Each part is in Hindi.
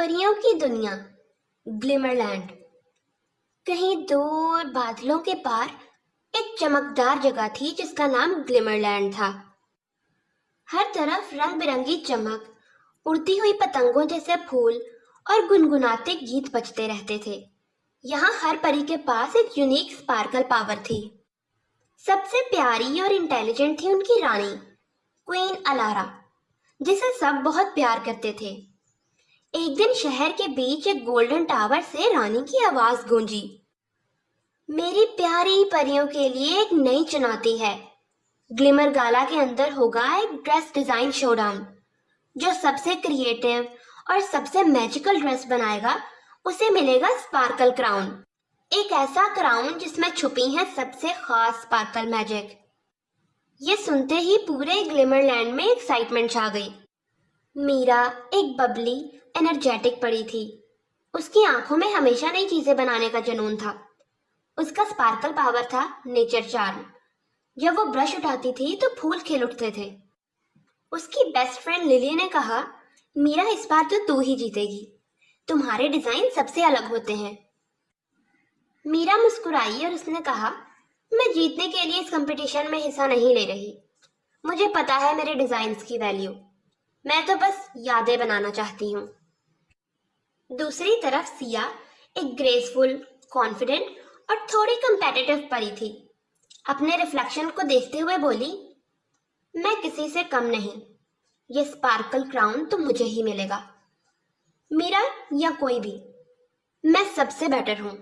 परियों की दुनिया, ग्लिमरलैंड। कहीं दूर बादलों के पार एक चमकदार जगह थी जिसका नाम ग्लिमरलैंड था। हर तरफ रंग बिरंगी चमक, उड़ती हुई पतंगों जैसे फूल और गुनगुनाते गीत बजते रहते थे। यहाँ हर परी के पास एक यूनिक स्पार्कल पावर थी। सबसे प्यारी और इंटेलिजेंट थी उनकी रानी, क्वीन अलारा, जिसे सब बहुत प्यार करते थे। एक दिन शहर के बीच एक गोल्डन टावर से रानी की आवाज गूंजी। मेरी प्यारी परियों के लिए एक नई चुनौती है। ग्लिमर गाला के अंदर होगा एक ड्रेस डिजाइन शोडाउन। जो सबसे क्रिएटिव और सबसे मैजिकल ड्रेस बनाएगा उसे मिलेगा स्पार्कल क्राउन। एक ऐसा क्राउन जिसमें छुपी है सबसे खास स्पार्कल मैजिक। ये सुनते ही पूरे ग्लिमरलैंड में एक्साइटमेंट छा गई। मीरा एक बबली एनर्जेटिक परी थी। उसकी आंखों में हमेशा नई चीजें बनाने का जुनून था। उसका स्पार्कल पावर था नेचर चार्म। जब वो ब्रश उठाती थी तो फूल खिल उठते थे। उसकी बेस्ट फ्रेंड लिली ने कहा, मीरा इस बार तो तू ही जीतेगी। तुम्हारे डिजाइन सबसे अलग होते हैं। मीरा मुस्कुराई और उसने कहा, मैं जीतने के लिए इस कंपटीशन में हिस्सा नहीं ले रही। मुझे पता है मेरे डिजाइन्स की वैल्यू। मैं तो बस यादें बनाना चाहती हूँ। दूसरी तरफ सिया एक ग्रेसफुल, कॉन्फिडेंट और थोड़ी कंपेटिटिव परी थी। अपने रिफ्लेक्शन को देखते हुए बोली, मैं किसी से कम नहीं। ये स्पार्कल क्राउन तो मुझे ही मिलेगा। मीरा या कोई भी, मैं सबसे बेटर हूं।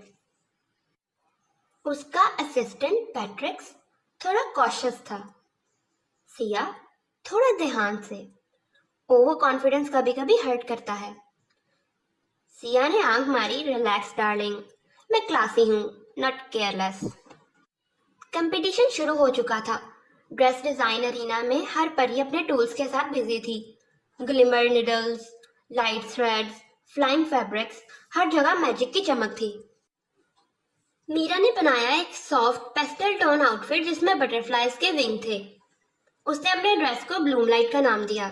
उसका असिस्टेंट पैट्रिक्स थोड़ा कॉशियस था। सिया थोड़ा ध्यान से। ओवर कॉन्फिडेंस कभी कभी हर्ट करता है। सिया ने आंख मारी, रिलैक्स डार्लिंग, मैं क्लासी हूँ, नॉट केयरलेस। कंपटीशन शुरू हो चुका था। ड्रेस डिजाइन अरीना में हर परी अपने टूल्स के साथ बिजी थी। Glimmer needles, light threads, flying fabrics, हर जगह मैजिक की चमक थी। मीरा ने बनाया एक सॉफ्ट पेस्टल टोन आउटफिट जिसमें बटरफ्लाइज के विंग थे। उसने अपने ड्रेस को ब्लूम लाइट का नाम दिया।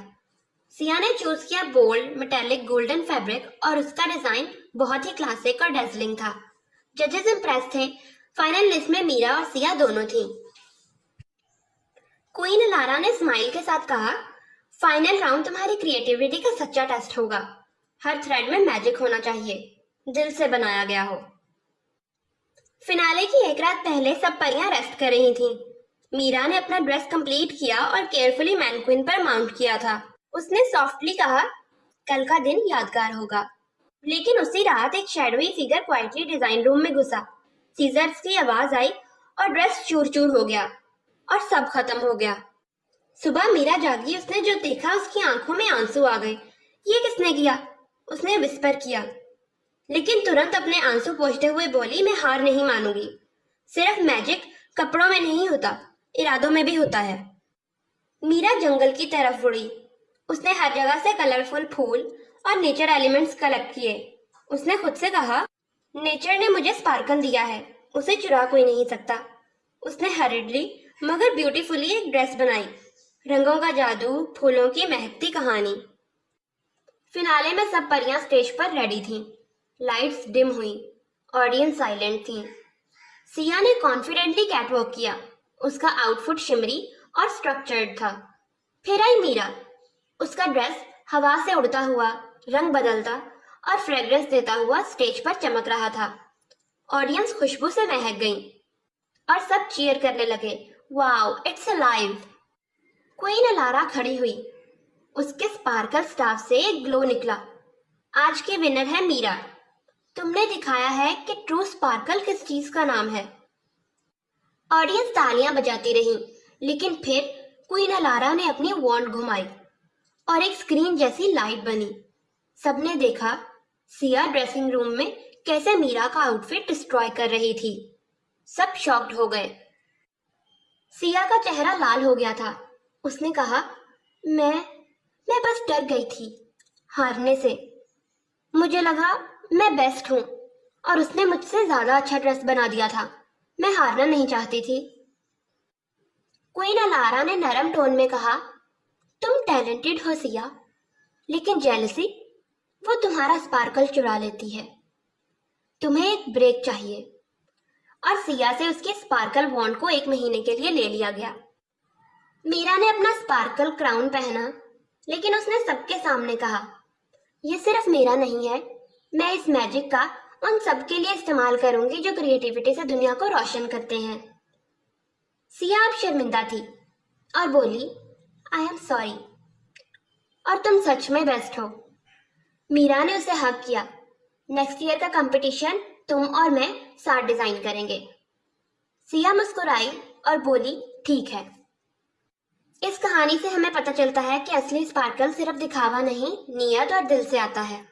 सिया ने चूज किया बोल्ड मेटेलिक गोल्डन फैब्रिक और उसका डिजाइन बहुत ही क्लासिक और डेजलिंग था। जजेस इंप्रेस थे। फाइनल लिस्ट में मीरा और सिया दोनों थीं। क्वीन लारा ने स्माइल के साथ कहा, फाइनल राउंड तुम्हारी क्रिएटिविटी का सच्चा टेस्ट होगा। हर थ्रेड में मैजिक होना चाहिए, दिल से बनाया गया हो। फिनाले की एक रात पहले सब परियां रेस्ट कर रही थीं। मीरा ने अपना ड्रेस कंप्लीट किया और केयरफुली मैनक्विन पर माउंट किया था। उसने सॉफ्टली कहा, कल का दिन यादगार होगा। लेकिन उसी रात एक shadowy figure quietly design room में घुसा। सीजर्स की आवाज आई और ड्रेस चूर चूर हो गया और सब खत्म हो गया। सुबह मीरा जागी। उसने जो देखा उसकी आंखों में आंसू आ गए। ये किसने किया? उसने विस्पर किया, लेकिन तुरंत अपने आंसू पोंछते हुए बोली, मैं हार नहीं मानूंगी। सिर्फ मैजिक कपड़ों में नहीं होता, इरादों में भी होता है। मीरा जंगल की तरफ उड़ी। उसने हर जगह से कलरफुल फूल और नेचर एलिमेंट्स कलेक्ट किए। उसने खुद से कहा, नेचर ने मुझे स्पार्कल दिया है, उसे चुरा कोई नहीं सकता। उसने हरिडली मगर ब्यूटीफुली एक ड्रेस बनाई। रंगों का जादू, फूलों की महकती कहानी। फिनाले में सब परियां स्टेज पर रेडी थीं। लाइट्स डिम हुई, ऑडियंस साइलेंट थी। सिया ने कॉन्फिडेंटली कैटवॉक किया। उसका आउटफिट शिमरी और स्ट्रक्चर्ड था। फिर आई मीरा। उसका ड्रेस हवा से उड़ता हुआ, रंग बदलता और फ्रेग्रेंस देता हुआ स्टेज पर चमक रहा था। ऑडियंस खुशबू से महक गई और सब चीयर करने लगे, wow it's alive. Queen ALARA खड़ी हुई। उसके स्पार्कल स्टाफ से एक ग्लो निकला। आज की विनर है मीरा। तुमने दिखाया है कि ट्रू स्पार्कल किस चीज का नाम है। ऑडियंस तालियां बजाती रही, लेकिन फिर क्वीन अलारा ने अपनी वॉन्ड घुमाई और एक स्क्रीन जैसी लाइट बनी। सबने देखा सिया ड्रेसिंग रूम में कैसे मीरा का आउटफिट डिस्ट्रॉय कर रही थी। सब शॉक्ड हो गए। सिया का चेहरा लाल हो गया था। उसने कहा, मैं बस डर गई थी हारने से। मुझे लगा मैं बेस्ट हूं और उसने मुझसे ज्यादा अच्छा ड्रेस बना दिया था। मैं हारना नहीं चाहती थी। क्वीन अलारा ने नरम टोन में कहा, तुम टैलेंटेड हो सिया, लेकिन जेलसी वो तुम्हारा स्पार्कल चुरा लेती है। तुम्हें एक ब्रेक चाहिए। और सिया से उसके स्पार्कल वॉन्ड को 1 महीने के लिए ले लिया गया। मीरा ने अपना स्पार्कल क्राउन पहना, लेकिन उसने सबके सामने कहा, यह सिर्फ मेरा नहीं है, मैं इस मैजिक का उन सबके लिए इस्तेमाल करूंगी जो क्रिएटिविटी से दुनिया को रोशन करते हैं। सिया अब शर्मिंदा थी और बोली, आई एम सॉरी, और तुम सच में बेस्ट हो। मीरा ने उसे हग किया। नेक्स्ट ईयर का कंपटीशन तुम और मैं साथ डिजाइन करेंगे। सिया मुस्कुराई और बोली, ठीक है। इस कहानी से हमें पता चलता है कि असली स्पार्कल सिर्फ दिखावा नहीं, नियत और दिल से आता है।